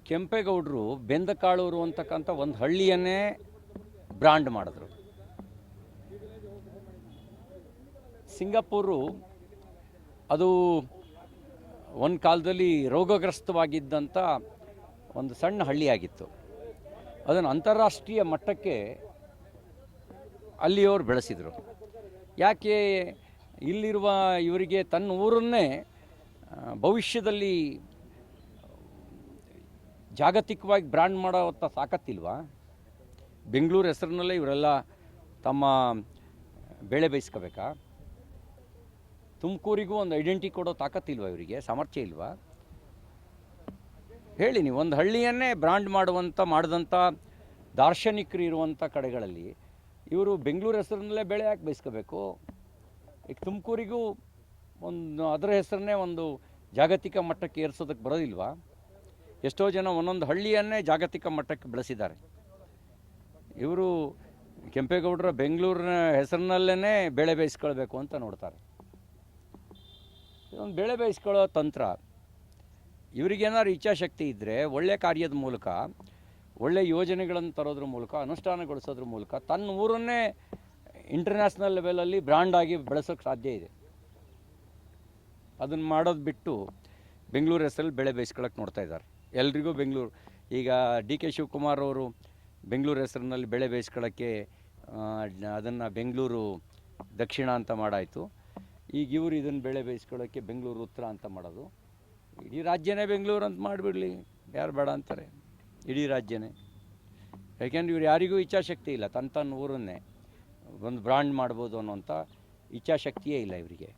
ಕೆಂಪೇಗೌಡರು ಬೆಂದಕಾಳೂರು ಅಂತಕ್ಕಂಥ ಒಂದು ಹಳ್ಳಿಯನ್ನೇ ಬ್ರಾಂಡ್ ಮಾಡಿದ್ರು. ಸಿಂಗಾಪುರು ಅದು ಒಂದು ಕಾಲದಲ್ಲಿ ರೋಗಗ್ರಸ್ತವಾಗಿದ್ದಂಥ ಒಂದು ಸಣ್ಣ ಹಳ್ಳಿಯಾಗಿತ್ತು. ಅದನ್ನು ಅಂತಾರಾಷ್ಟ್ರೀಯ ಮಟ್ಟಕ್ಕೆ ಅಲ್ಲಿಯವರು ಬೆಳೆಸಿದರು. ಯಾಕೆ ಇಲ್ಲಿರುವ ಇವರಿಗೆ ತನ್ನ ಊರನ್ನೇ ಭವಿಷ್ಯದಲ್ಲಿ ಜಾಗತಿಕವಾಗಿ ಬ್ರ್ಯಾಂಡ್ ಮಾಡೋವಂಥ ತಾಕತ್ತಿಲ್ವಾ? ಬೆಂಗಳೂರು ಹೆಸರಿನಲ್ಲೇ ಇವರೆಲ್ಲ ತಮ್ಮ ಬೆಳೆ ಬೇಯಿಸ್ಕೋಬೇಕಾ? ತುಮಕೂರಿಗೂ ಒಂದು ಐಡೆಂಟಿ ಕೊಡೋ ತಾಕತ್ತಿಲ್ವಾ ಇವರಿಗೆ? ಸಾಮರ್ಥ್ಯ ಇಲ್ವಾ? ಹೇಳಿ ನೀವು. ಒಂದು ಹಳ್ಳಿಯನ್ನೇ ಬ್ರ್ಯಾಂಡ್ ಮಾಡಿದಂಥ ದಾರ್ಶನಿಕರು ಇರುವಂಥ ಕಡೆಗಳಲ್ಲಿ ಇವರು ಬೆಂಗಳೂರು ಹೆಸರಿನಲ್ಲೇ ಬೆಳೆ ಯಾಕೆ ಬೇಯಿಸ್ಕೋಬೇಕು? ಈಗ ತುಮಕೂರಿಗೂ ಒಂದು ಅದರ ಹೆಸರನ್ನೇ ಒಂದು ಜಾಗತಿಕ ಮಟ್ಟಕ್ಕೆ ಏರಿಸೋದಕ್ಕೆ ಬರೋದಿಲ್ವಾ? ಎಷ್ಟೋ ಜನ ಒಂದೊಂದು ಹಳ್ಳಿಯನ್ನೇ ಜಾಗತಿಕ ಮಟ್ಟಕ್ಕೆ ಬೆಳೆಸಿದ್ದಾರೆ. ಇವರು ಕೆಂಪೇಗೌಡರ ಬೆಂಗಳೂರಿನ ಹೆಸರಿನಲ್ಲೇ ಬೆಳೆ ಬೇಯಿಸ್ಕೊಳ್ಬೇಕು ಅಂತ ನೋಡ್ತಾರೆ. ಇದೊಂದು ಬೆಳೆ ಬೇಯಿಸ್ಕೊಳ್ಳೋ ತಂತ್ರ. ಇವರಿಗೇನಾದ್ರು ಇಚ್ಛಾಶಕ್ತಿ ಇದ್ದರೆ ಒಳ್ಳೆಯ ಕಾರ್ಯದ ಮೂಲಕ, ಒಳ್ಳೆ ಯೋಜನೆಗಳನ್ನು ತರೋದ್ರ ಮೂಲಕ, ಅನುಷ್ಠಾನಗೊಳಿಸೋದ್ರ ಮೂಲಕ ತನ್ನ ಊರನ್ನೇ ಇಂಟರ್ನ್ಯಾಷನಲ್ ಲೆವೆಲಲ್ಲಿ ಬ್ರ್ಯಾಂಡ್ ಆಗಿ ಬೆಳೆಸೋಕ್ಕೆ ಸಾಧ್ಯ ಇದೆ. ಅದನ್ನು ಮಾಡೋದು ಬಿಟ್ಟು ಬೆಂಗಳೂರು ಹೆಸರಲ್ಲಿ ಬೆಳೆ ಬೇಯಿಸ್ಕೊಳ್ಳೋಕೆ ನೋಡ್ತಾ ಇದ್ದಾರೆ. ಎಲ್ರಿಗೂ ಬೆಂಗಳೂರು, ಈಗ ಡಿ ಕೆ ಶಿವಕುಮಾರ್ ಅವರು ಬೆಂಗಳೂರು ಹೆಸರಿನಲ್ಲಿ ಬೆಳೆ ಬೇಯಿಸ್ಕೊಳ್ಳೋಕ್ಕೆ ಅದನ್ನು ಬೆಂಗಳೂರು ದಕ್ಷಿಣ ಅಂತ ಮಾಡಾಯಿತು. ಈಗ ಇವರು ಇದನ್ನು ಬೆಳೆ ಬೇಯಿಸ್ಕೊಳ್ಳೋಕ್ಕೆ ಬೆಂಗಳೂರು ಉತ್ತರ ಅಂತ ಮಾಡೋದು. ಇಡೀ ರಾಜ್ಯನೇ ಬೆಂಗಳೂರು ಅಂತ ಮಾಡಿಬಿಡಲಿ, ಯಾರು ಬೇಡ ಅಂತಾರೆ? ಇಡೀ ರಾಜ್ಯನೇ. ಯಾಕೆಂದ್ರೆ ಇವ್ರು ಯಾರಿಗೂ ಇಚ್ಛಾಶಕ್ತಿ ಇಲ್ಲ ತನ್ನ ಊರನ್ನೇ ಒಂದು ಬ್ರ್ಯಾಂಡ್ ಮಾಡ್ಬೋದು ಅನ್ನೋಂಥ ಇಚ್ಛಾಶಕ್ತಿಯೇ ಇಲ್ಲ ಇವರಿಗೆ.